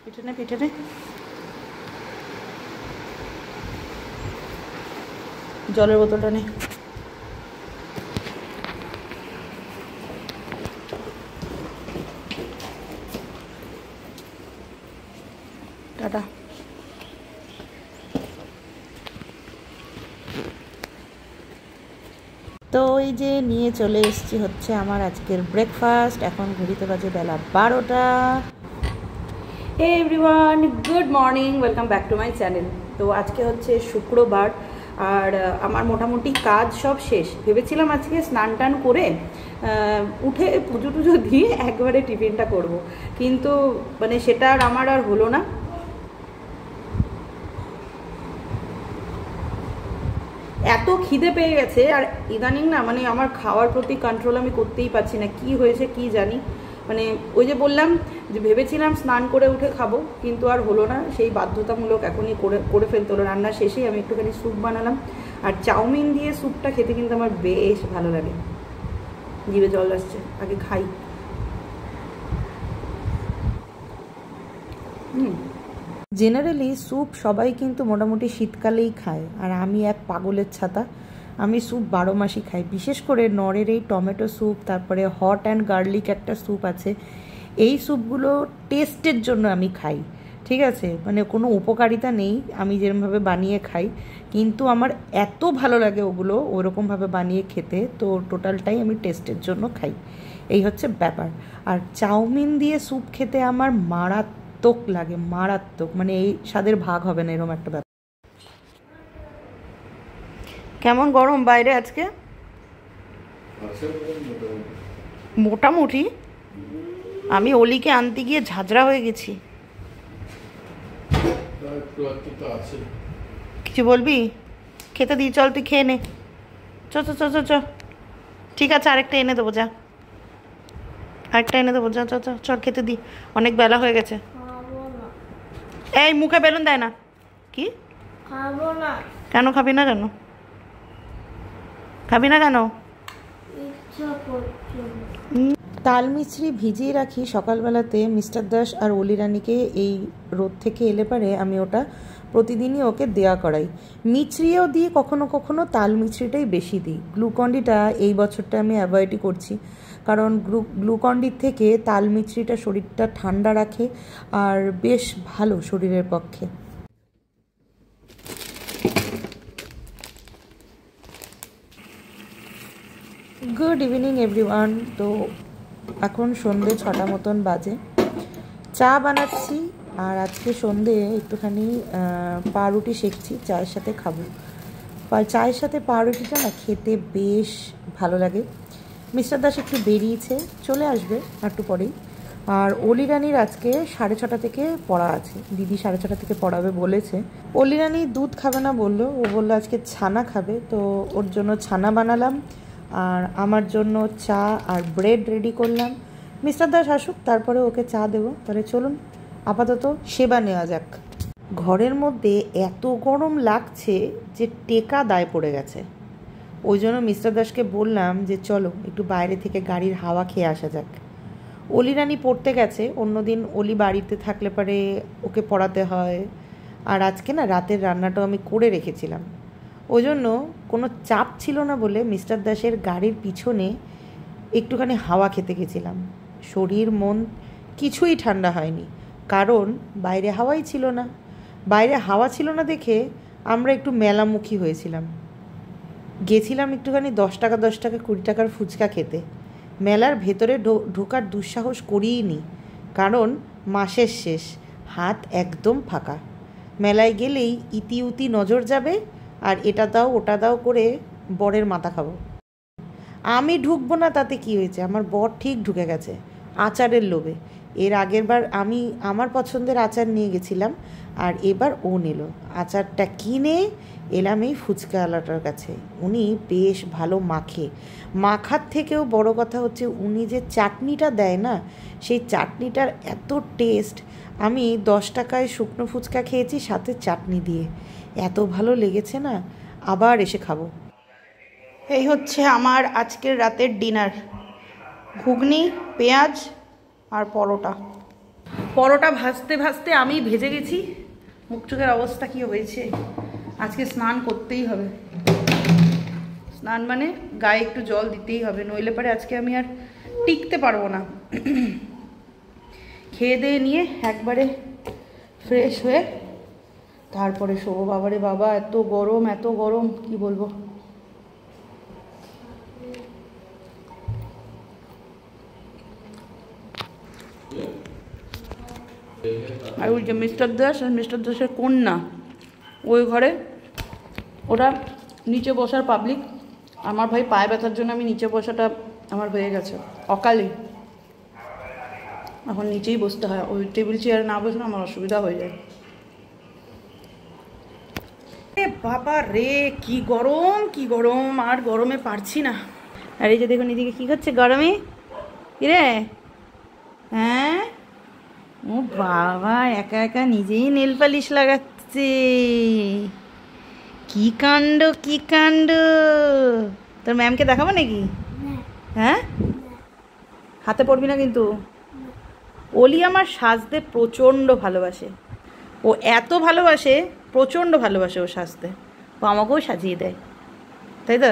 পিঠে নে জলের বোতলটা নে। টাটা। তো এই যে নিয়ে চলে এসেছি হচ্ছে আমার আজকের ব্রেকফাস্ট। এখন ঘড়িতে বাজে বেলা 12টা। Hey everyone, good morning, welcome back to my channel. তো আজকে হচ্ছে শুক্রবার আর আমার মোটামুটি কাজ সব শেষ। ভেবেছিলাম আজকে স্নান টান করে উঠে পুজো টুজো দিয়ে একবারে টিফিনটা করব, কিন্তু মানে সেটা আর আমার আর হলো না। এত খিদে পেয়ে গেছে আর ইদানিং না মানে আমার খাওয়ার প্রতি কন্ট্রোল আমি করতেই পারছি না। কি হয়েছে কি জানি, মানে ওই যে বললাম যে ভেবেছিলাম স্নান করে উঠে খাবো, কিন্তু আর হলো না। সেই বাধ্যতামূলক এখনই করে ফেলতে হলো। রান্না শেষেই আমি একটুখানি স্যুপ বানালাম, আর চাউমিন দিয়ে স্যুপটা খেতে কিন্তু আমার বেশ ভালো লাগে। জিভে জল আসছে, আগে খাই। জেনারেলি স্যুপ সবাই কিন্তু মোটামুটি শীতকালেই খায়, আর আমি এক পাগলের ছাতা। আমি স্যুপ 12 মাসই খাই। বিশেষ করে নরের এই টমেটো স্যুপ, তারপরে হট অ্যান্ড গার্লিক একটা স্যুপ আছে, এই স্যুপগুলো টেস্টের জন্য আমি খাই, ঠিক আছে? মানে কোনো উপকারিতা নেই আমি যেরকমভাবে বানিয়ে খাই, কিন্তু আমার এত ভালো লাগে ওগুলো ওরকমভাবে বানিয়ে খেতে। তো টোটালটাই আমি টেস্টের জন্য খাই, এই হচ্ছে ব্যাপার। আর চাউমিন দিয়ে স্যুপ খেতে আমার মারাত্মক লাগে, মারাত্মক, মানে এই স্বাদের ভাগ হবে না এরকম একটা ব্যাপার। কেমন গরম বাইরে আজকে? মোটামুটি। আমি অলিকে আনতে গিয়ে ঝাঁঝরা হয়ে গেছি। কিছু বলবি? খেতে দিই, চল তুই খেয়ে নে। চ চ চ চ চ ঠিক আছে, আরেকটা এনে দেবো, যা আরেকটা এনে দেবো, যা চ চ চল খেতে দিই, অনেক বেলা হয়ে গেছে। এই মুখে বেলুন দেয় না। কি খাবো না? কেন খাবি না? কেন খাবি না? কেন? তাল মিছরি ভিজিয়ে রাখি সকালবেলাতে মিস্টার দাস আর অলি রানীকে। এই রোদ থেকে এলে পারে আমি ওটা প্রতিদিনই ওকে দেয়া করাই। মিছরিও দিই, কখনো কখনো তাল মিছরিটাই বেশি দিই। গ্লুকন্ডিটা এই বছরটা আমি অ্যাভয়েডই করছি, কারণ গ্লুকন্ডির থেকে তাল মিছরিটা শরীরটা ঠান্ডা রাখে আর বেশ ভালো শরীরের পক্ষে। Good evening everyone. তো এখন সন্ধে 6টা মতন বাজে। চা বানাচ্ছি, আর আজকে সন্ধে একটুখানি পাউরুটি সেঁকছি, চায়ের সাথে খাবো। চায়ের সাথে পাউরুটিটা না খেতে বেশ ভালো লাগে। মিস্টার দাস একটু বেরিয়েছে, চলে আসবে একটু পরেই। আর অলি রানীর আজকে 6:30 থেকে পড়া আছে, দিদি 6:30 থেকে পড়াবে বলেছে। অলি রানী দুধ খাবে না বললো, ও বললো আজকে ছানা খাবে, তো ওর জন্য ছানা বানালাম, আর আমার জন্য চা আর ব্রেড রেডি করলাম। মিস্টার দাস আসুক, তারপরে ওকে চা দেবো। তাহলে চলুন আপাতত সেবা নেওয়া যাক। ঘরের মধ্যে এত গরম লাগছে যে টেকা দায় পড়ে গেছে। ওই জন্য মিস্টার দাসকে বললাম যে চলো একটু বাইরে থেকে গাড়ির হাওয়া খেয়ে আসা যাক। অলি রানী পড়তে গেছে, অন্যদিন অলি বাড়িতে থাকলে পরে ওকে পড়াতে হয়, আর আজকে না রাতের রান্নাটাও আমি করে রেখেছিলাম। ওই জন্য কোনো চাপ ছিল না বলে মিস্টার দাসের গাড়ির পিছনে একটুখানি হাওয়া খেতে গেছিলাম। শরীর মন কিছুই ঠান্ডা হয়নি, কারণ বাইরে হাওয়াই ছিল না। বাইরে হাওয়া ছিল না দেখে আমরা একটু মেলামুখী হয়েছিলাম। গেছিলাম একটুখানি 10 টাকা 20 টাকার ফুচকা খেতে। মেলার ভেতরে ঢোকার দুঃসাহস করিই নি, কারণ মাসের শেষ, হাত একদম ফাঁকা। মেলায় গেলেই ইতি উতি নজর যাবে, আর এটা দাও ওটা দাও করে বরের মাথা খাবো। আমি ঢুকবো না তাতে কি হয়েছে, আমার বর ঠিক ঢুকে গেছে আচারের লোভে। এর আগের বার আমি আমার পছন্দের আচার নিয়ে গেছিলাম, আর এবার ও নিল। আচারটা কিনে এলাম এই ফুচকাওয়ালাটার কাছে। উনি বেশ ভালো মাখে। মাখার থেকেও বড় কথা হচ্ছে উনি যে চাটনিটা দেয় না, সেই চাটনিটার এত টেস্ট। আমি 10 টাকায় শুকনো ফুচকা খেয়েছি সাথে চাটনি দিয়ে, এত ভালো লেগেছে না, আবার এসে খাবো। এই হচ্ছে আমার আজকের রাতের ডিনার, ঘুগনি, পেঁয়াজ আর পরোটা। পরোটা ভাজতে ভাজতে আমি ভেজে গেছি। মুখ চোখের অবস্থা কি হয়েছে। আজকে স্নান করতেই হবে। স্নান মানে গায়ে একটু জল দিতেই হবে, নইলে পরে আজকে আমি আর টিকতে পারবো না। খেয়ে দিয়ে নিয়ে একবারে ফ্রেশ হয়ে তারপরে শোবো। বাবারে বাবা, এত গরম এত গরম, কি বলবো। আর ওই যে মিস্টার দাস আর মিস্টার দাসের কন্যা, ওই ঘরে ওরা নিচে বসার পাবলিক। আমার ভাই পায়ে ব্যথার জন্য আমি নিচে বসাটা আমার হয়ে গেছে অকালে, এখন নিচেই বসতে হয়। ওই টেবিল চেয়ারে না বসলে আমার অসুবিধা হয়ে যায়। বাবা রে, কি গরম কি গরম, আর গরমে পারছি না। আর এই যে দেখুন এদিকে কি করছে গরমে, কিরে? হ্যাঁ, ও বাবা একা একা নিজেই নেল পালিশ লাগাচ্ছে। কি কাণ্ড কি কাণ্ড। তোর ম্যামকে দেখাবো নাকি? হ্যাঁ, হাতে পড়বি না কিন্তু। ওলি আমার সাজতে প্রচণ্ড ভালোবাসে, ও এত ভালোবাসে, প্রচণ্ড ভালোবাসে ও সাজতে, ও আমাকেও সাজিয়ে দেয়, তাই তো?